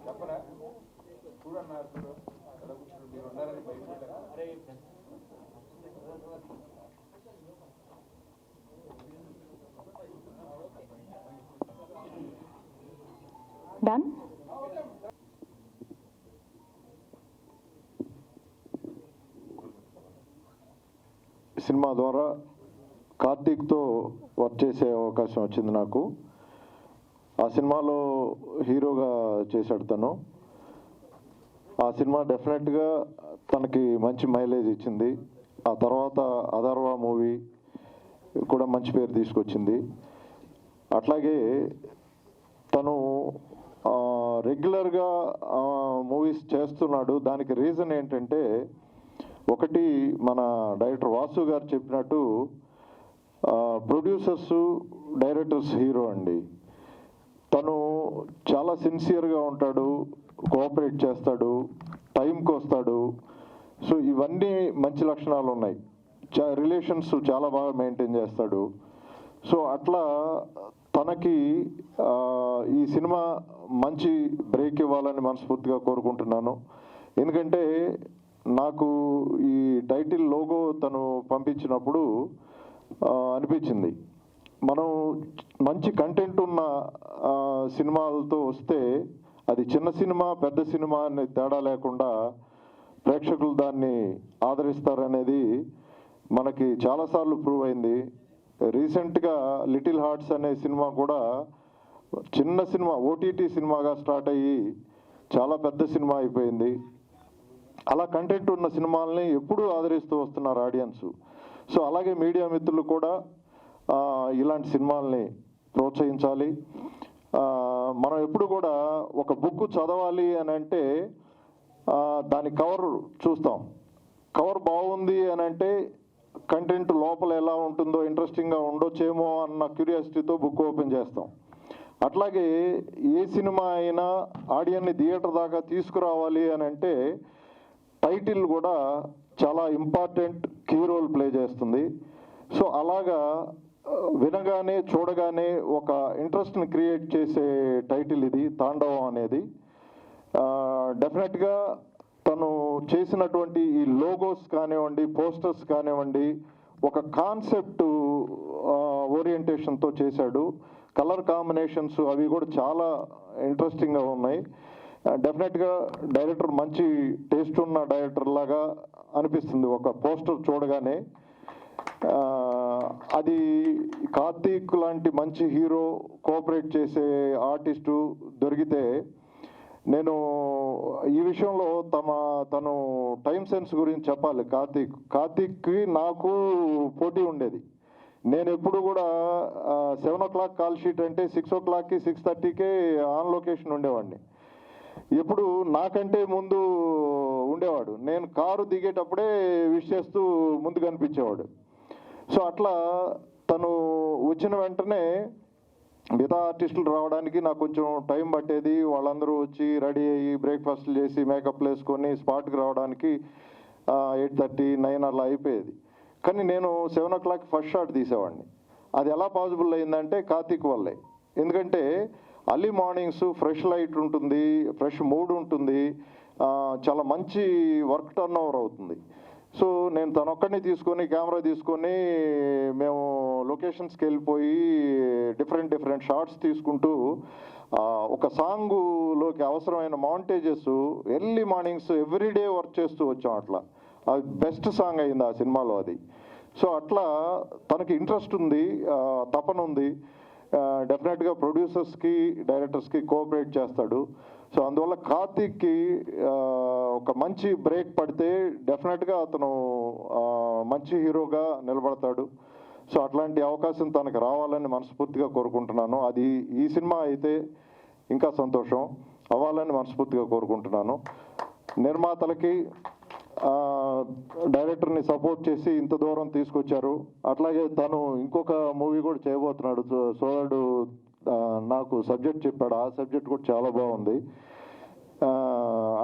చెప్పరా చూడన్నా అసలు ఎలా కూర్చున్నారు మీరు ఉన్నారని బయట డన్. సినిమా ద్వారా కార్తీక్తో వర్క్ చేసే అవకాశం వచ్చింది నాకు. ఆ సినిమాలో హీరోగా చేశాడు తను. ఆ సినిమా డెఫినెట్గా తనకి మంచి మైలేజ్ ఇచ్చింది. ఆ తర్వాత అథర్వ మూవీ కూడా మంచి పేరు తీసుకొచ్చింది. అట్లాగే తను రెగ్యులర్గా మూవీస్ చేస్తున్నాడు. దానికి రీజన్ ఏంటంటే, ఒకటి మన డైరెక్టర్ వాసు గారు చెప్పినట్టు ప్రొడ్యూసర్స్ డైరెక్టర్స్ హీరో అండి. తను చాలా సిన్సియర్గా ఉంటాడు, కోఆపరేట్ చేస్తాడు, టైంకి వస్తాడు. సో ఇవన్నీ మంచి లక్షణాలు ఉన్నాయి. రిలేషన్స్ చాలా బాగా మెయింటైన్ చేస్తాడు. సో అట్లా తనకి ఈ సినిమా మంచి బ్రేక్ ఇవ్వాలని మనస్ఫూర్తిగా కోరుకుంటున్నాను. ఎందుకంటే నాకు ఈ టైటిల్ లోగో తను పంపించినప్పుడు అనిపించింది, మనం మంచి కంటెంట్ ఉన్న సినిమాలతో వస్తే అది చిన్న సినిమా పెద్ద సినిమా అనే తేడా లేకుండా ప్రేక్షకులు దాన్ని ఆదరిస్తారనేది మనకి చాలాసార్లు ప్రూవ్ అయింది. రీసెంట్గా లిటిల్ హార్ట్స్ అనే సినిమా కూడా చిన్న సినిమా, ఓటీటీ సినిమాగా స్టార్ట్ అయ్యి చాలా పెద్ద సినిమా అయిపోయింది. అలా కంటెంట్ ఉన్న సినిమాలని ఎప్పుడూ ఆదరిస్తూ వస్తున్నారు ఆడియన్స్. సో అలాగే మీడియా మిత్రులు కూడా ఇలాంటి సినిమాల్ని ప్రోత్సహించాలి. మనం ఎప్పుడు కూడా ఒక బుక్ చదవాలి అని అంటే దాని కవర్ చూస్తాం. కవర్ బాగుంది అని అంటే కంటెంట్ లోపల ఎలా ఉంటుందో, ఇంట్రెస్టింగ్గా ఉండొచ్చేమో అన్న క్యూరియాసిటీతో బుక్ ఓపెన్ చేస్తాం. అట్లాగే ఏ సినిమా అయినా ఆడియన్ని థియేటర్ దాకా తీసుకురావాలి అని అంటే టైటిల్ కూడా చాలా ఇంపార్టెంట్ కీ రోల్ ప్లే చేస్తుంది. సో అలాగా వినగానే చూడగానే ఒక ఇంట్రెస్ట్ని క్రియేట్ చేసే టైటిల్ ఇది, తాండవం అనేది. డెఫినెట్గా తను చేసినటువంటి ఈ లోగోస్ కానివ్వండి, పోస్టర్స్ కానివ్వండి, ఒక కాన్సెప్ట్ ఓరియంటేషన్తో చేశాడు. కలర్ కాంబినేషన్స్ అవి కూడా చాలా ఇంట్రెస్టింగ్గా ఉన్నాయి. డెఫినెట్గా డైరెక్టర్ మంచి టేస్ట్ ఉన్న డైరెక్టర్ లాగా అనిపిస్తుంది ఒక పోస్టర్ చూడగానే. అది కార్తీక్ లాంటి మంచి హీరో, కోఆపరేట్ చేసే ఆర్టిస్టు దొరికితే, నేను ఈ విషయంలో తను టైం సెన్స్ గురించి చెప్పాలి. కార్తీక్కి నాకు పోటీ ఉండేది. నేను ఎప్పుడు కూడా 7 o'clock కాల్ షీట్ అంటే 6 o'clockకి 6:30కే ఆన్ లొకేషన్ ఉండేవాడిని. ఎప్పుడు నాకంటే ముందు ఉండేవాడు. నేను కారు దిగేటప్పుడే విష్ చేస్తూ ముందు కనిపించేవాడు. సో అట్లా తను వచ్చిన వెంటనే మిగతా ఆర్టిస్టులు రావడానికి నాకు కొంచెం టైం పట్టేది. వాళ్ళందరూ వచ్చి రెడీ అయ్యి బ్రేక్ఫాస్ట్లు చేసి మేకప్లు వేసుకొని స్పాట్కి రావడానికి 8:30, 9 అలా అయిపోయేది. కానీ నేను 7 o'clock ఫస్ట్ షాట్ తీసేవాడిని. అది ఎలా పాసిబుల్ అయిందంటే కార్తీక్ వల్లే. ఎందుకంటే అర్లీ మార్నింగ్స్ ఫ్రెష్ లైట్ ఉంటుంది, ఫ్రెష్ మూడ్ ఉంటుంది, చాలా మంచి వర్క్ టర్న్ ఓవర్ అవుతుంది. సో నేను తనొక్కడిని తీసుకొని కెమెరా తీసుకొని మేము లొకేషన్స్కి వెళ్ళిపోయి డిఫరెంట్ షార్ట్స్ తీసుకుంటూ ఒక సాంగులోకి అవసరమైన montages early mornings everyday work చేస్తూ వచ్చాం. అట్లా అది బెస్ట్ సాంగ్ అయింది ఆ సినిమాలో అది. సో అట్లా తనకి ఇంట్రెస్ట్ ఉంది, తపన ఉంది. డెఫినెట్గా ప్రొడ్యూసర్స్కి డైరెక్టర్స్కి కోఆపరేట్ చేస్తాడు. సో అందువల్ల కార్తీక్కి ఒక మంచి బ్రేక్ పడితే డెఫినెట్గా అతను మంచి హీరోగా నిలబడతాడు. సో అట్లాంటి అవకాశం తనకు రావాలని మనస్ఫూర్తిగా కోరుకుంటున్నాను. అది ఈ సినిమా అయితే ఇంకా సంతోషం, అవ్వాలని మనస్ఫూర్తిగా కోరుకుంటున్నాను. నిర్మాతలకి డైరెక్టర్ని సపోర్ట్ చేసి ఇంత దూరం తీసుకొచ్చారు. అట్లాగే తను ఇంకొక మూవీ కూడా చేయబోతున్నాడు. సోదరుడు నాకు సబ్జెక్ట్ చెప్పాడు, ఆ సబ్జెక్ట్ కూడా చాలా బాగుంది.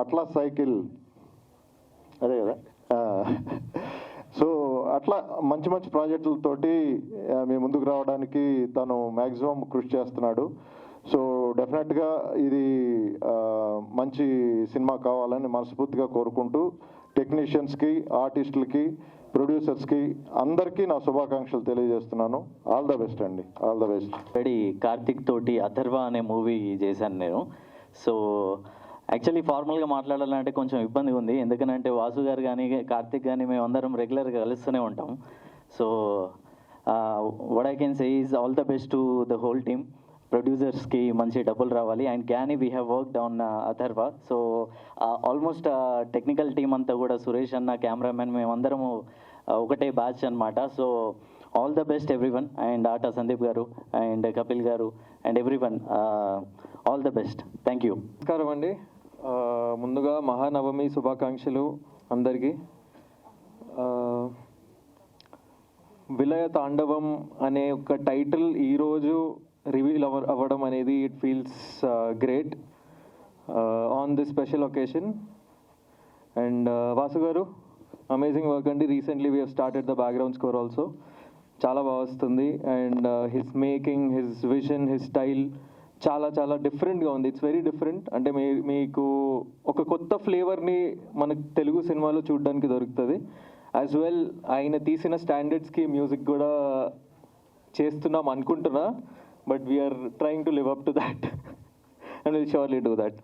అట్లా సైకిల్ అదే కదా. సో అట్లా మంచి మంచి ప్రాజెక్టులతోటి మీ ముందుకు రావడానికి తను మ్యాక్సిమం కృషి చేస్తున్నాడు. సో డెఫినెట్గా ఇది మంచి సినిమా కావాలని మనస్ఫూర్తిగా కోరుకుంటూ టెక్నీషియన్స్కి, ఆర్టిస్టులకి, ప్రొడ్యూసర్స్కి అందరికీ నా శుభాకాంక్షలు తెలియజేస్తున్నాను. ఆల్ ద బెస్ట్ అండి, all the best. Already Karthik తోటి అథర్వ అనే మూవీ చేశాను నేను. సో యాక్చువల్లీ ఫార్మల్గా మాట్లాడాలంటే కొంచెం ఇబ్బందిగా ఉంది, ఎందుకంటే వాసు గారు కానీ కార్తిక్ కానీ మేము అందరం రెగ్యులర్గా కలుస్తూనే ఉంటాం. So what I can say is all the best to the whole team. ప్రొడ్యూసర్స్కి మంచి డబ్బులు రావాలి. And Gnani we have worked on Atharva. So almost technical team అంతా కూడా సురేష్ అన్న, కెమెరామెన్, మేమందరము ఒకటే బ్యాచ్ అనమాట. So all the best everyone. And Aata Sandeep గారు అండ్ కపిల్ గారు and everyone, all the best. Thank you. నమస్కారం అండి. ముందుగా మహానవమి శుభాకాంక్షలు అందరికీ. విలయ తాండవం అనే ఒక టైటిల్ ఈరోజు రివీల్ అవ్వడం అనేది it feels great on this special occasion. And Vasu గారు అమేజింగ్ వర్క్ అండి. Recently we have started the background score also. చాలా బాగా వస్తుంది. And his making, his vision, his style చాలా చాలా డిఫరెంట్గా ఉంది. It's very different. అంటే మీకు ఒక కొత్త ఫ్లేవర్ని మనకు తెలుగు సినిమాలో చూడడానికి దొరుకుతుంది. యాజ్ వెల్ ఆయన తీసిన స్టాండర్డ్స్కి మ్యూజిక్ కూడా చేస్తున్నాం అనుకుంటున్నా, but we are trying to live up to that and will surely do that.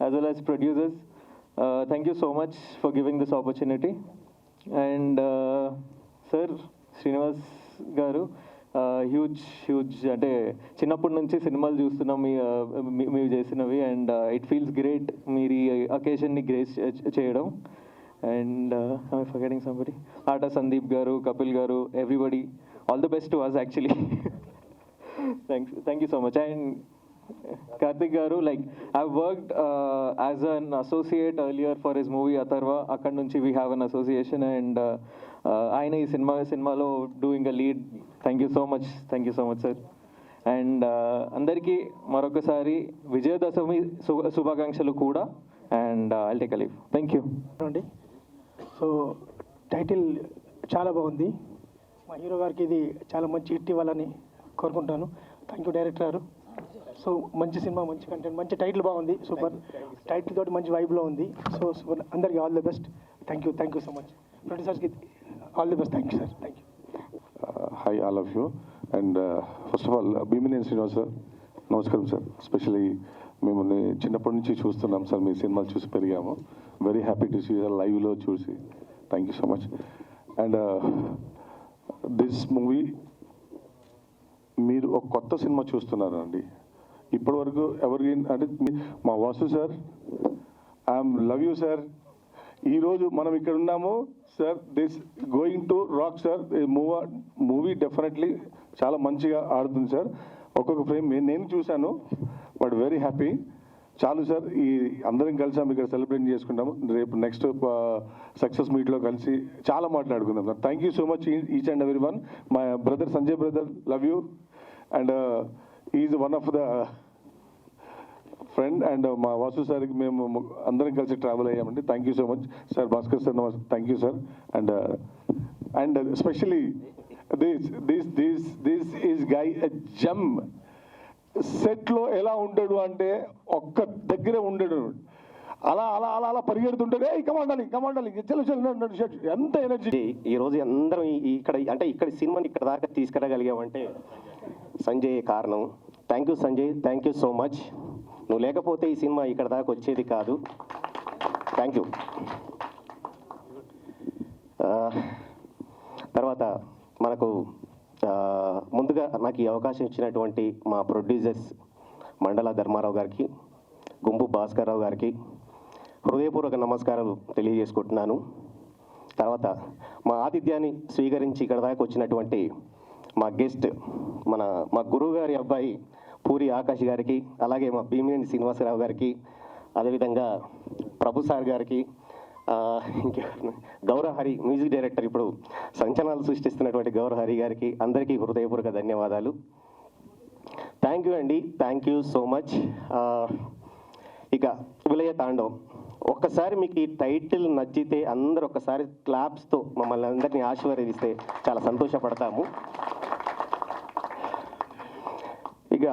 As well as producers, thank you so much for giving this opportunity. And sir Srinivas గారు, హ్యూజ్ అంటే చిన్నప్పటి నుంచి సినిమాలు చూస్తున్నాం మీరు చేసినవి. అండ్ ఇట్ ఫీల్స్ గ్రేట్ మీరు ఈ అకేషన్ని గ్రేస్ చేయడం. And I forgetting somebody, Aata Sandeep గారు, కపిల్ గారు, everybody, all the best to us actually. Thank you so much. And Karthik గారు, like I worked as an associate earlier for his movie Atharva. అక్కడ నుంచి we have an association. And ఆయన ఈ సినిమాలో doing a lead. Thank you so much sir. And అందరికీ మరొకసారి విజయదశమి శుభాకాంక్షలు కూడా. And I'll take a leave. Thank you అండి. సో టైటిల్ చాలా బాగుంది. మా హీరో గారికి ఇది చాలా మంచి హిట్ ఇవ్వాలని కోరుకుంటాను. థ్యాంక్ యూ డైరెక్టర్ గారు. సో మంచి సినిమా, మంచి కంటెంట్, మంచి టైటిల్ బాగుంది. సూపర్ టైటిల్ తోటి మంచి వైబ్లో ఉంది. So super. అందరికీ all the best. Thank you so much. ప్రొడ్యూసర్స్కి all the best. Thank you sir. Thank you. Hi all of you. And first of all Bhimineni Srinivas sir, నమస్కారం సార్. ఎస్పెషలీ మిమ్మల్ని చిన్నప్పటి నుంచి చూస్తున్నాం సార్, మీ సినిమాలు చూసి పెరిగాము. వెరీ హ్యాపీ టు సీ లైవ్లో చూసి. Thank you so much. And this movie మీరు ఒక కొత్త సినిమా చూస్తున్నారు అండి. ఇప్పటివరకు ఎవరికి అంటే మా Vasu sir, I'm love you sir. ఈరోజు మనం ఇక్కడ ఉన్నాము sir. This going to rock sir. Movie definitely చాలా మంచిగా ఆడుతుంది సార్. ఒక్కొక్క ఫ్రేమ్ నేను చూశాను, బట్ వెరీ హ్యాపీ. చాలు సార్, ఈ అందరం కలిసాము ఇక్కడ సెలబ్రేట్ చేసుకుంటాము. రేపు నెక్స్ట్ సక్సెస్ మీట్లో కలిసి చాలా మాట్లాడుకుందాం sir. Thank you so much each and every one. My brother Sanjay brother, love you. And is one of the friend. అండ్ మా వాసు సార్కి మేము అందరం కలిసి ట్రావెల్ అయ్యామండి. Thank you so much sir. Bhaskar sir, thank you sir. And especially this is guy a gem. సెట్లో ఎలా ఉంటాడు అంటే ఒక్క దగ్గరే ఉండడు, అలా అలా అలా అలా పరిగెడుతుంటాడు. ఏ కమాండాలి ఎంత ఎనర్జీ. ఈరోజు అందరం ఇక్కడ సినిమాని ఇక్కడ దాకా తీసుకురాగలిగామంటే సంజయ్ కారణం. Thank you Sanjay, thank you so much. నువ్వు లేకపోతే ఈ సినిమా ఇక్కడ దాకా వచ్చేది కాదు. Thank you. తర్వాత మనకు ముందుగా నాకు ఈ అవకాశం ఇచ్చినటువంటి మా ప్రొడ్యూసర్స్ మండల ధర్మారావు గారికి, గుంపు భాస్కర్ రావు గారికి హృదయపూర్వక నమస్కారాలు తెలియజేసుకుంటున్నాను. తర్వాత మా ఆతిథ్యాన్ని స్వీకరించి ఇక్కడ దాకా వచ్చినటువంటి మా గెస్ట్, మా గురువు గారి అబ్బాయి పూరి ఆకాష్ గారికి, అలాగే మా భీమినేని శ్రీనివాసరావు గారికి, అదేవిధంగా ప్రభు సార్ గారికి, గౌరహరి మ్యూజిక్ డైరెక్టర్, ఇప్పుడు సంచలనాలు సృష్టిస్తున్నటువంటి గౌరహరి గారికి, అందరికీ హృదయపూర్వక ధన్యవాదాలు. థ్యాంక్ యూ అండి, థ్యాంక్ యూ సో మచ్. ఇక విలయ తాండవం, ఒక్కసారి మీకు ఈ టైటిల్ నచ్చితే అందరూ ఒక్కసారి క్లాప్స్తో మమ్మల్ని అందరినీ ఆశీర్వదిస్తే చాలా సంతోషపడతాము. ఇక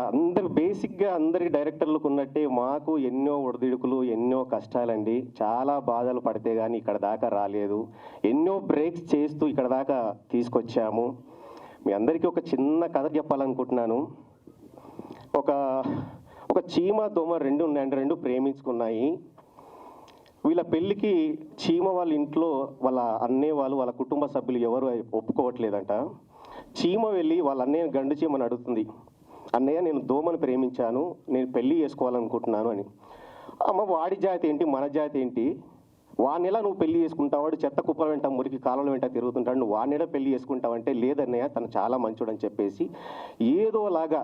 బేసిక్గా అందరి డైరెక్టర్లకు ఉన్నట్టే మాకు ఎన్నో ఒడిదుడుకులు, ఎన్నో కష్టాలండి. చాలా బాధలు పడితే కానీ ఇక్కడ దాకా రాలేదు. ఎన్నో బ్రేక్స్ చేస్తూ ఇక్కడ దాకా తీసుకొచ్చాము. మీ అందరికీ ఒక చిన్న కథ చెప్పాలనుకుంటున్నాను. ఒక చీమ దోమ రెండు ఉన్నాయండి, రెండు ప్రేమించుకున్నాయి. వీళ్ళ పెళ్ళికి చీమ వాళ్ళ ఇంట్లో వాళ్ళ అన్నయ్య వాళ్ళు, వాళ్ళ కుటుంబ సభ్యులు ఎవరు ఒప్పుకోవట్లేదంట. చీమ వెళ్ళి వాళ్ళ అన్నయ్య గండు చీమని అడుగుతుంది, అన్నయ్య నేను దోమను ప్రేమించాను, నేను పెళ్ళి చేసుకోవాలనుకుంటున్నాను అని. అమ్మ వాడి జాతి ఏంటి మన జాతి ఏంటి, వాడినెలా నువ్వు పెళ్లి చేసుకుంటావు, వాడు చెత్త కుప్పల వెంట మురికి కాలువల వెంట తిరుగుతుంటాడు, నువ్వు వాడినెలా పెళ్లి చేసుకుంటావంటే లేదన్నయ్య తను చాలా మంచోడని చెప్పేసి ఏదోలాగా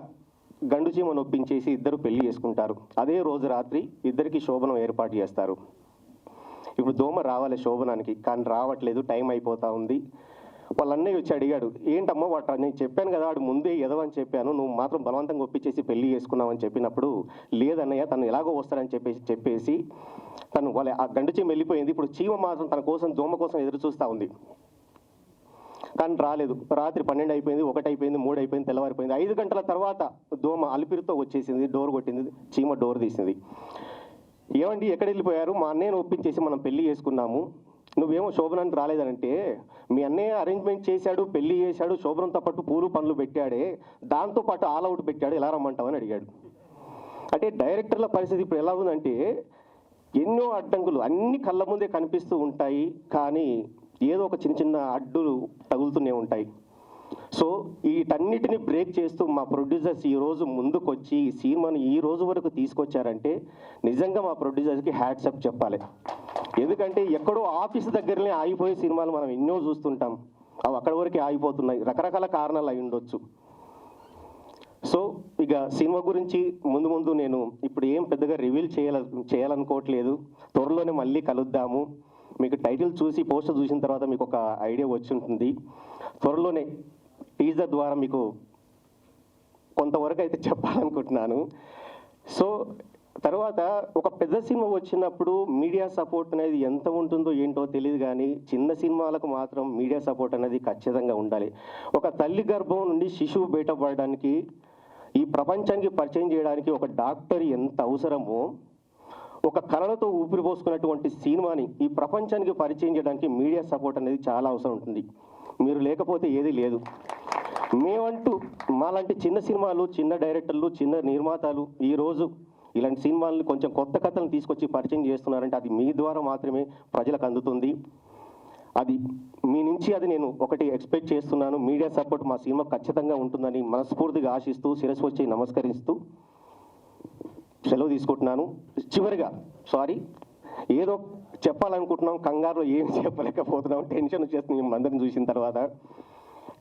గండు చీమను ఒప్పించేసి ఇద్దరు పెళ్లి చేసుకుంటారు. అదే రోజు రాత్రి ఇద్దరికి శోభనం ఏర్పాటు చేస్తారు. ఇప్పుడు దోమ రావాలి శోభనానికి, కానీ రావట్లేదు, టైం అయిపోతా ఉంది. వాళ్ళ అన్నయ్య వచ్చి అడిగాడు, ఏంటమ్మా వాట నేను చెప్పాను కదా వాడు ముందే ఎదవని చెప్పాను, నువ్వు మాత్రం బలవంతంగా ఒప్పించేసి పెళ్లి చేసుకున్నావని చెప్పినప్పుడు లేదన్నయ్య తను ఎలాగో వస్తాడని చెప్పేసి తను వాళ్ళ ఆ గండు చీమ వెళ్ళిపోయింది. ఇప్పుడు చీమ మాత్రం తన కోసం దోమ కోసం ఎదురు చూస్తూ ఉంది, కానీ రాలేదు. రాత్రి 12 అయిపోయింది, 1 అయిపోయింది, 3 అయిపోయింది, తెల్లవారిపోయింది. 5 గంటల తర్వాత దోమ అలిపిరితో వచ్చేసింది, డోర్ కొట్టింది. చీమ డోర్ తీసింది. ఏమండి ఎక్కడ వెళ్ళిపోయారు, మా అన్నయ్యను ఒప్పించేసి మనం పెళ్లి చేసుకున్నాము, నువ్వేమో శోభనానికి రాలేదనంటే మీ అన్నయ్య అరేంజ్మెంట్ చేశాడు, పెళ్లి చేశాడు, శోభనంతో పాటు పూలు పండ్లు పెట్టాడే, దాంతోపాటు ఆల్ అవుట్ పెట్టాడు, ఎలా రమ్మంటావని అడిగాడు. అంటే డైరెక్టర్ల పరిస్థితి ఇప్పుడు ఎలా ఉందంటే ఎన్నో అడ్డంకులు అన్ని కళ్ళ ముందే కనిపిస్తూ ఉంటాయి, కానీ ఏదో ఒక చిన్న చిన్న అడ్డులు తగులుతూనే ఉంటాయి. సో వీటన్నిటిని బ్రేక్ చేస్తూ మా ప్రొడ్యూసర్స్ ఈరోజు ముందుకొచ్చి ఈ సినిమాని ఈ రోజు వరకు తీసుకొచ్చారంటే నిజంగా మా ప్రొడ్యూసర్స్కి హ్యాట్సప్ చెప్పాలి. ఎందుకంటే ఎక్కడో ఆఫీస్ దగ్గరనే ఆగిపోయే సినిమాలు మనం ఎన్నో చూస్తుంటాం, అవి అక్కడి వరకే ఆగిపోతున్నాయి, రకరకాల కారణాలు అయి ఉండొచ్చు. సో ఇక సినిమా గురించి ముందు నేను ఇప్పుడు ఏం పెద్దగా రివీల్ చేయాలనుకోవట్లేదు. త్వరలోనే మళ్ళీ కలుద్దాము. మీకు టైటిల్ చూసి పోస్టర్ చూసిన తర్వాత మీకు ఒక ఐడియా వచ్చి ఉంటుంది. త్వరలోనే టీజర్ ద్వారా మీకు కొంతవరకు అయితే చెప్పాలనుకుంటున్నాను. సో తర్వాత ఒక పెద్ద సినిమా వచ్చినప్పుడు మీడియా సపోర్ట్ అనేది ఎంత ఉంటుందో ఏంటో తెలియదు, కానీ చిన్న సినిమాలకు మాత్రం మీడియా సపోర్ట్ అనేది ఖచ్చితంగా ఉండాలి. ఒక తల్లి గర్భం నుండి శిశువు బయటపడడానికి, ఈ ప్రపంచానికి పరిచయం చేయడానికి ఒక డాక్టర్ ఎంత అవసరమో, ఒక కళలతో ఊపిరి పోసుకున్నటువంటి సినిమాని ఈ ప్రపంచానికి పరిచయం చేయడానికి మీడియా సపోర్ట్ అనేది చాలా అవసరం ఉంటుంది. మీరు లేకపోతే ఏది లేదు. మేమంటూ మాలాంటి చిన్న సినిమాలు, చిన్న డైరెక్టర్లు, చిన్న నిర్మాతలు ఈరోజు ఇలాంటి సినిమాలను కొంచెం కొత్త కథలను తీసుకొచ్చి పరిచయం చేస్తున్నారంటే అది మీ ద్వారా మాత్రమే ప్రజలకు అందుతుంది. అది మీ నుంచి అది నేను ఒకటి ఎక్స్పెక్ట్ చేస్తున్నాను. మీడియా సపోర్ట్ మా సినిమా ఖచ్చితంగా ఉంటుందని మనస్ఫూర్తిగా ఆశిస్తూ శిరస్సు వచ్చి నమస్కరిస్తూ సెలవు తీసుకుంటున్నాను. చివరిగా సారీ, ఏదో చెప్పాలనుకుంటున్నాం, కంగారులో ఏం చెప్పలేకపోతున్నాం, టెన్షన్ వచ్చేస్తుంది మేము అందరిని చూసిన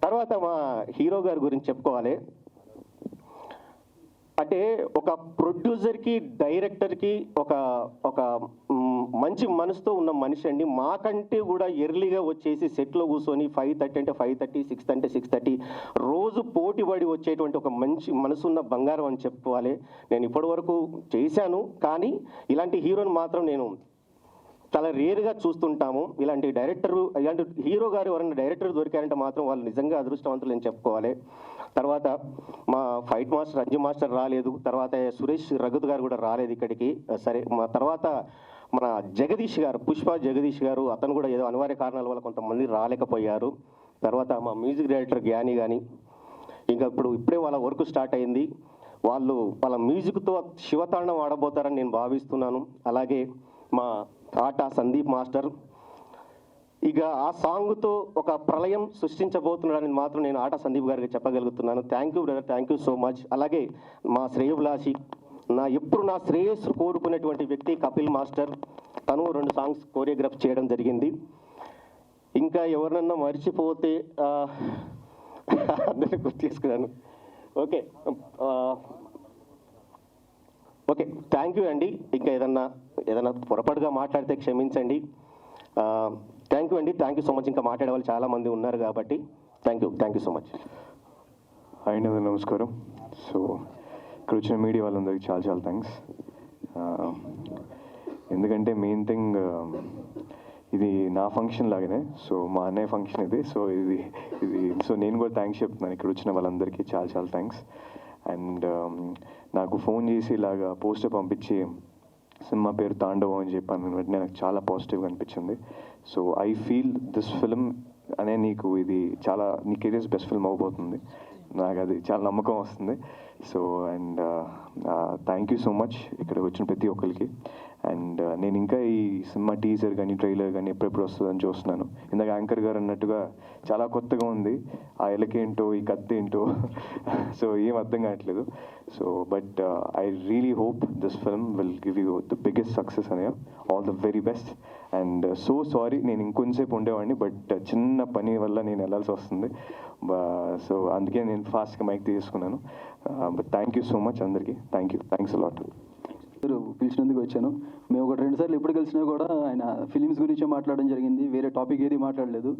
తర్వాత మా హీరో గారి గురించి చెప్పుకోవాలి. అంటే ఒక ప్రొడ్యూసర్కి, డైరెక్టర్కి ఒక మంచి మనసుతో ఉన్న మనిషి అండి. మాకంటే కూడా ఎర్లీగా వచ్చేసి సెట్లో కూర్చొని 5:30 అంటే 5:30, 6 అంటే 6:30 రోజు పోటీ పడి వచ్చేటువంటి ఒక మంచి మనసున్న బంగారం అని చెప్పుకోవాలి. నేను ఇప్పటి వరకు చేశాను, కానీ ఇలాంటి హీరోని మాత్రం నేను చాలా రేరుగా చూస్తుంటాము. ఇలాంటి హీరో గారు ఎవరైనా డైరెక్టర్ దొరికారంటే మాత్రం వాళ్ళు నిజంగా అదృష్టవంతులు అని చెప్పుకోవాలి. తర్వాత మా ఫైట్ మాస్టర్ అంజు మాస్టర్ రాలేదు, తర్వాత సురేష్ రఘుత్ గారు కూడా రాలేదు ఇక్కడికి. సరే, మా తర్వాత మన జగదీష్ గారు, పుష్ప జగదీష్ గారు, అతను కూడా ఏదో అనివార్య కారణాల వల్ల కొంతమంది రాలేకపోయారు. తర్వాత మా మ్యూజిక్ డైరెక్టర్ జ్ఞాని కానీ, ఇంకా ఇప్పుడే వాళ్ళ వర్క్ స్టార్ట్ అయింది. వాళ్ళ మ్యూజిక్తో శివతాండం ఆడబోతారని నేను భావిస్తున్నాను. అలాగే మా ఆట సందీప్ మాస్టర్ ఇక ఆ సాంగ్తో ఒక ప్రళయం సృష్టించబోతున్నాడని మాత్రం నేను ఆట సందీప్ గారికి చెప్పగలుగుతున్నాను. Thank you brother, thank you so much. అలాగే మా శ్రేయోభిలాషి, ఎప్పుడు నా శ్రేయస్సు కోరుకునేటువంటి వ్యక్తి కపిల్ మాస్టర్, తను 2 సాంగ్స్ కోరియోగ్రాఫ్ చేయడం జరిగింది. ఇంకా ఎవరినన్నా మర్చిపోతే అందరినీ గుర్తు చేసుకున్నాను. ఓకే, థ్యాంక్ యూ అండి. ఇంకా ఏదన్నా పొరపాటుగా మాట్లాడితే క్షమించండి. థ్యాంక్ యూ అండి, థ్యాంక్ యూ సో మచ్. ఇంకా మాట్లాడే వాళ్ళు చాలామంది ఉన్నారు కాబట్టి thank you so much. Hi, నమస్కారం. సో ఇక్కడ వచ్చిన మీడియా వాళ్ళందరికీ చాలా థ్యాంక్స్. ఎందుకంటే మెయిన్ థింగ్ ఇది నా ఫంక్షన్ లాగానే, సో మా అన్నయ్య ఫంక్షన్ ఇది. సో నేను కూడా థ్యాంక్స్ చెప్తున్నాను ఇక్కడ వచ్చిన వాళ్ళందరికీ చాలా థ్యాంక్స్. అండ్ నాకు ఫోన్ చేసి ఇలాగా పోస్టర్ పంపించి సినిమా పేరు తాండవం అని చెప్పాను వెంటనే నాకు చాలా పాజిటివ్గా అనిపించింది. So I feel this film అనే ఇది చాలా నీ కెరియర్స్ బెస్ట్ ఫిల్మ్ అవబోతుంది, నాకు అది చాలా నమ్మకం వస్తుంది. So and thank you so much ఇక్కడికి వచ్చిన ప్రతి ఒక్కరికి. అండ్ నేను ఇంకా ఈ సినిమా టీజర్ కానీ ట్రైలర్ కానీ ఎప్పుడెప్పుడు వస్తుందని చూస్తున్నాను. ఇందాక యాంకర్ గారు అన్నట్టుగా చాలా కొత్తగా ఉంది, ఆ ఎలకేంటో ఈ కత్తి ఏంటో సో ఏం అర్థం కావట్లేదు. So but I really hope this film will give you the biggest success అనే all the very best. And so sorry నేను ఇంకొంచెంసేపు ఉండేవాడిని, బట్ చిన్న పని వల్ల నేను వెళ్ళాల్సి వస్తుంది. సో అందుకే నేను ఫాస్ట్గా మైక్ తీసుకున్నాను. But thank you so much అందరికీ. Thanks a lot. పిలిచినందుకు వచ్చాను. మేము ఒక 2 సార్లు ఎప్పుడు కలిసినా కూడా ఆయన ఫిలిమ్స్ గురించే మాట్లాడడం జరిగింది, వేరే టాపిక్ ఏది మాట్లాడలేదు.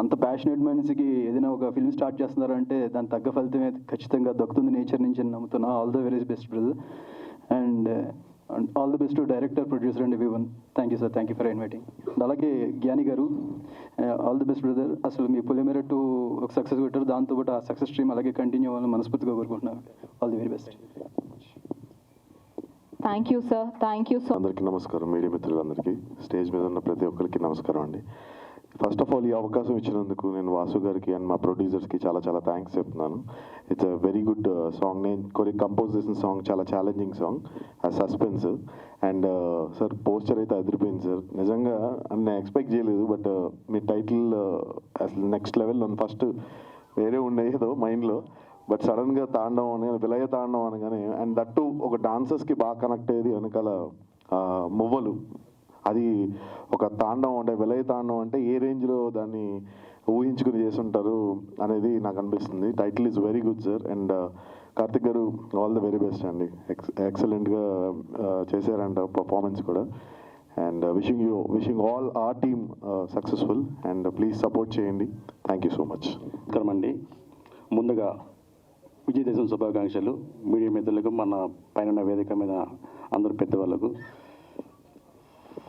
అంత ప్యాషనేట్ మనిషికి ఏదైనా ఒక ఫిల్మ్ స్టార్ట్ చేస్తున్నారంటే దాని తగ్గ ఫలితమే ఖచ్చితంగా దక్కుతుంది నేచర్ నుంచి నమ్ముతున్నా. All the very best brother and all the best to director, producer and everyone. Thank you sir, thank you for inviting. అలాగే జ్ఞాని గారు ఆల్ ది బెస్ట్ బ్రదర్. అసలు మీ పొలిమేర టు ఒక సక్సెస్ పెట్టారు, దాంతోపాటు ఆ సక్సెస్ స్ట్రీమ్ అలాగే కంటిన్యూ అవ్వాలని మనస్ఫూర్తిగా కోరుకుంటున్నాను. All the very best. Thank you sir, thank you so. అందరికీ నమస్కారం, మీడియా మిత్రులందరికీ, స్టేజ్ మీద ఉన్న ప్రతి ఒక్కరికి నమస్కారం అండి. ఫస్ట్ ఆఫ్ ఆల్ ఈ అవకాశం ఇచ్చినందుకు నేను వాసు గారికి అండ్ మా ప్రొడ్యూసర్స్కి చాలా చాలా థ్యాంక్స్ చెప్తున్నాను. It's a very good song. నేను కంపోజ్ చేసిన సాంగ్ చాలా ఛాలెంజింగ్ సాంగ్, ఆ సస్పెన్స్. అండ్ సార్ పోస్టర్ అయితే అదిరిపోయింది సార్, నిజంగా నేను ఎక్స్పెక్ట్ చేయలేదు. బట్ మీ టైటిల్ అసలు నెక్స్ట్ లెవెల్. ఫస్ట్ వేరే ఉండేది ఏదో మైండ్లో, బట్ సడన్గా తాండవం అని విలయ తాండవం అనగానే, అండ్ దట్టు ఒక డాన్సర్స్కి బాగా కనెక్ట్ అయ్యేది వెనకాల మువ్వలు. అది ఒక తాండవం అంటే విలయ తాండవం అంటే ఏ రేంజ్లో దాన్ని ఊహించుకుని చేస్తుంటారు అనేది నాకు అనిపిస్తుంది. Title is very good sir. And Karthik గారు ఆల్ ద వెరీ బెస్ట్ అండి, ఎక్సలెంట్గా చేశారంట పర్ఫార్మెన్స్ కూడా. And wishing all our team successful and please support చేయండి. Thank you so much. నమస్కారం అండి. ముందుగా విజయదశమి శుభాకాంక్షలు మీడియా మిత్రులకు, మన పైన వేదిక మీద అందరు పెద్దవాళ్ళకు.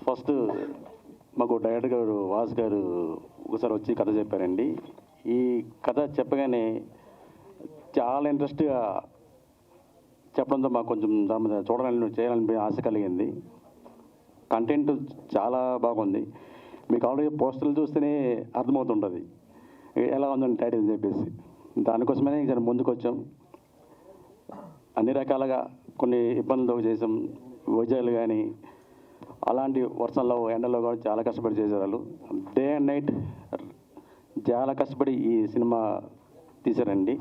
ఫస్ట్ మాకు డైరెక్టర్ గారు వాసు గారు ఒకసారి వచ్చి కథ చెప్పారండి. ఈ కథ చెప్పగానే చాలా ఇంట్రెస్ట్గా చెప్పడంతో మాకు కొంచెం దాని మీద చేయాలని ఆశ కలిగింది. కంటెంట్ చాలా బాగుంది. మీకు ఆల్రెడీ పోస్టర్లు చూస్తేనే అర్థమవుతుంటుంది ఎలా ఉందని టైటిల్ అని చెప్పేసి. దానికోసమే జర ముందుకు వచ్చాం. అన్ని రకాలుగా కొన్ని ఇబ్బందులు చేసాం, వైద్యాలు కానీ అలాంటి వర్షంలో ఎండలో కూడా చాలా కష్టపడి చేసేవాళ్ళు. డే అండ్ నైట్ చాలా కష్టపడి ఈ సినిమా తీశారండి.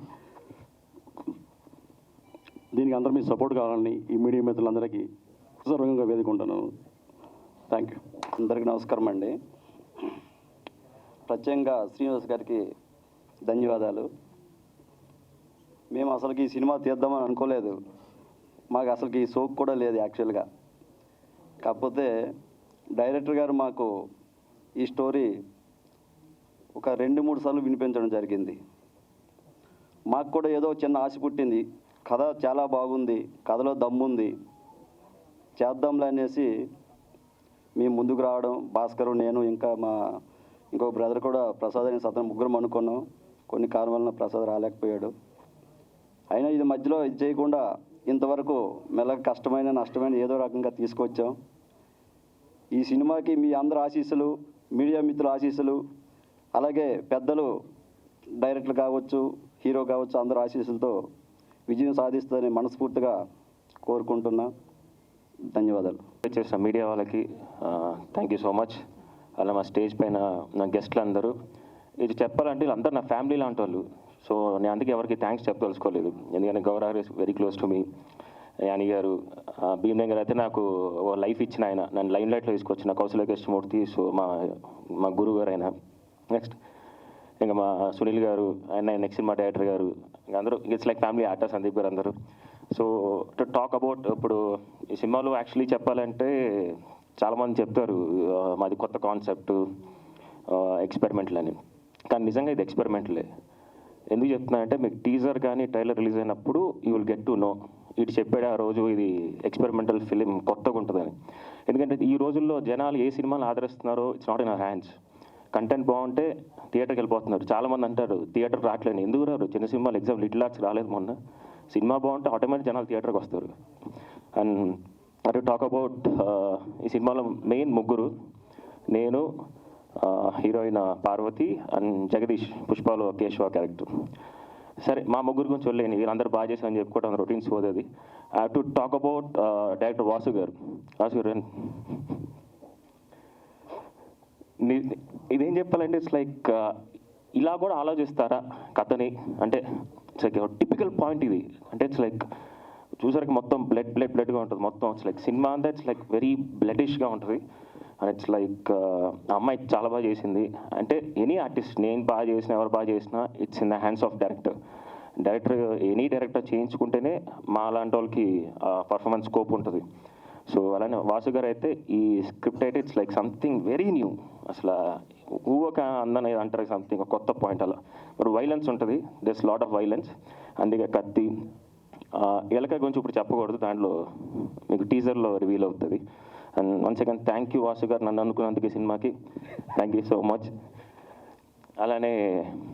దీనికి అందరూ మీ సపోర్ట్ కావాలని ఈ మీడియా మిత్రులందరికీ సర్వంగా వేడుకుంటున్నాను. Thank you. అందరికీ నమస్కారం అండి. ప్రత్యేకంగా శ్రీనివాస్ గారికి ధన్యవాదాలు. మేము అసలుకి ఈ సినిమా తీద్దామని అనుకోలేదు, మాకు అసలుకి ఈ సోక్ కూడా లేదు యాక్చువల్గా. కాకపోతే డైరెక్టర్ గారు మాకు ఈ స్టోరీ ఒక 2-3 సార్లు వినిపించడం జరిగింది. మాకు కూడా ఏదో చిన్న ఆశ పుట్టింది, కథ చాలా బాగుంది, కథలో దమ్ముంది, చేద్దాంలే అనేసి మేము ముందుకు రావడం. భాస్కర్, నేను, ఇంకా మా ఇంకో బ్రదర్ కూడా ప్రసాద్ అనే అతను ముగ్గురం అనుకున్నాం. కొన్ని కారణాల వలన ప్రసాద్ రాలేకపోయాడు. అయినా ఇది మధ్యలో ఇది చేయకుండా ఇంతవరకు మెల్లగా కష్టమైన నష్టమైన ఏదో రకంగా తీసుకొచ్చాం. ఈ సినిమాకి మీ అందరి ఆశీస్సులు, మీడియా మిత్రుల ఆశీస్సులు, అలాగే పెద్దలు డైరెక్టర్ కావచ్చు, హీరో కావచ్చు, అందరి ఆశీస్సులతో విజయం సాధిస్తుందని మనస్ఫూర్తిగా కోరుకుంటున్నా. ధన్యవాదాలు. చేసిన మీడియా వాళ్ళకి థ్యాంక్ యూ సో మచ్. అలా మా స్టేజ్ పైన నా గెస్ట్లు అందరూ, ఇది చెప్పాలంటే వీళ్ళందరూ నా ఫ్యామిలీ లాంటి వాళ్ళు. సో నేను అందుకే ఎవరికి థ్యాంక్స్ చెప్పదలుచుకోలేదు, ఎందుకంటే Gaurav is very close to me. యాని గారు, భీమేం గారు అయితే నాకు లైఫ్ ఇచ్చిన ఆయన, నన్ను లైమ్ లైట్లో తీసుకొచ్చిన కౌశల్య కృష్ణమూర్తి. సో మా గురువు గారు ఆయన. నెక్స్ట్ ఇంకా మా సునీల్ గారు, ఆయన నెక్స్ట్ సినిమా డైరెక్టర్ గారు, ఇంకా అందరూ it's like family artist. Sandeep గారు అందరూ. సో టు టాక్ అబౌట్ ఇప్పుడు ఈ సినిమాలో యాక్చువల్లీ చెప్పాలంటే చాలామంది చెప్తారు మాది కొత్త కాన్సెప్ట్, ఎక్స్పెరిమెంట్లు అని. కానీ నిజంగా ఇది ఎక్స్పెరిమెంట్లే. ఎందుకు చెప్తున్నా అంటే మీకు టీజర్ కానీ ట్రైలర్ రిలీజ్ అయినప్పుడు you will get to know ఇటు చెప్పాడు ఆ రోజు ఇది ఎక్స్పెరిమెంటల్ ఫిలిం కొత్తగా ఉంటుందని. ఎందుకంటే ఈ రోజుల్లో జనాలు ఏ సినిమాలు ఆదరిస్తున్నారో it's not in our hands. Content బాగుంటే థియేటర్కి వెళ్ళిపోతున్నారు. చాలామంది అంటారు థియేటర్ రావట్లేదు, ఎందుకు రారు? చిన్న సినిమాలు ఎగ్జాంపుల్ లిటిల్ ఆర్ట్స్ రాలేదు మొన్న, సినిమా బాగుంటే ఆటోమేటిక్ జనాలు థియేటర్కి వస్తారు. అండ్ టు టాక్ అబౌట్ ఈ సినిమాలో మెయిన్ ముగ్గురు, నేను, హీరోయిన్ పార్వతి అండ్ జగదీష్, పుష్పలో కేశవ క్యారెక్టర్. సరే, మా ముగ్గురు గురించి వెళ్ళలేని వీళ్ళందరూ బాగా చేశారని చెప్పుకోవడం రొటీన్స్ పోతుంది. I have to talk about director Vasu గారు. ఇదేం చెప్పాలంటే ఇట్స్ లైక్ ఇలా కూడా ఆలోచిస్తారా కథని అంటే ఇట్స్ లైక్ టిపికల్ పాయింట్ ఇది. అంటే ఇట్స్ లైక్ చూసరికి మొత్తం బ్లడ్గా ఉంటుంది మొత్తం. ఇట్స్ లైక్ సినిమా అంతా ఇట్స్ లైక్ వెరీ బ్లడిష్గా ఉంటుంది. అండ్ ఇట్స్ లైక్ అమ్మాయి చాలా బాగా చేసింది. అంటే ఎనీ ఆర్టిస్ట్, నేను బాగా చేసిన ఎవరు బాగా చేసినా it's in the hands of director. Any director చేయించుకుంటేనే మా లాంటి వాళ్ళకి పర్ఫార్మెన్స్ స్కోప్ ఉంటుంది. సో అలానే వాసు గారు అయితే ఈ స్క్రిప్ట్ అయితే it's like something very new. అసలు ఊవక అందని అంటారు సంథింగ్ కొత్త పాయింట్. అలా మరి వైలెన్స్ ఉంటుంది, దెస్ లాట్ ఆఫ్ వైలెన్స్. అందుకే కత్తి ఎలక గురించి ఇప్పుడు చెప్పకూడదు, దాంట్లో మీకు టీజర్లో రివీల్ అవుతుంది. And once again thank you Vasu గారు నన్ను అనుకున్నందుకు ఈ సినిమాకి. Thank you so much. అలానే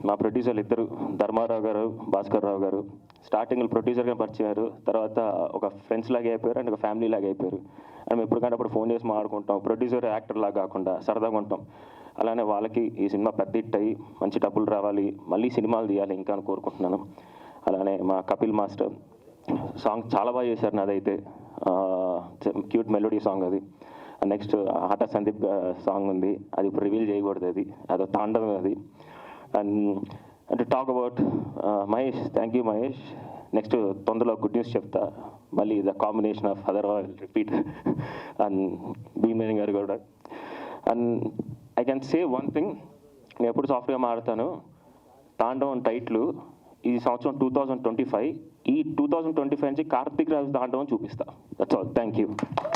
మా ప్రొడ్యూసర్లు ఇద్దరు, ధర్మారావు గారు, భాస్కర్ రావు గారు. స్టార్టింగ్లో ప్రొడ్యూసర్గా పరిచయారు, తర్వాత ఒక ఫ్రెండ్స్ లాగా అయిపోయారు అండ్ ఒక ఫ్యామిలీ లాగా అయిపోయారు. అండ్ మేము ఎప్పటికంటే అప్పుడు ఫోన్ చేసి మాట్లాడుకుంటాం, ప్రొడ్యూసర్ యాక్టర్ లాగా కాకుండా సరదాగా ఉంటాం. అలానే వాళ్ళకి ఈ సినిమా పెద్ద హిట్ అయ్యి మంచి డబ్బులు రావాలి, మళ్ళీ సినిమాలు తీయాలి ఇంకా అని కోరుకుంటున్నాను. అలానే మా కపిల్ మాస్టర్ సాంగ్ చాలా బాగా చేశారు. నాదైతే క్యూట్ మెలోడీ సాంగ్ అది. నెక్స్ట్ ఆట సందీప్ సాంగ్ ఉంది, అది ఇప్పుడు రివీల్ చేయకూడదు, అదో తాండవం అది. And talk about Mahesh. Thank you Mahesh. Next తొందరలో గుడ్ న్యూస్ చెప్తా, మళ్ళీ the combination of other repeat and భీమేని గారు కూడా. And I can say one thing, నేను ఎప్పుడు సాఫ్ట్గా మాట్లాడతాను, తాండవం టైట్లు ఈ సంవత్సరం 2025, ఈ 2025 నుంచి కార్తీక్ రాజ్ తాండవం చూపిస్తా. That's all. Thank you.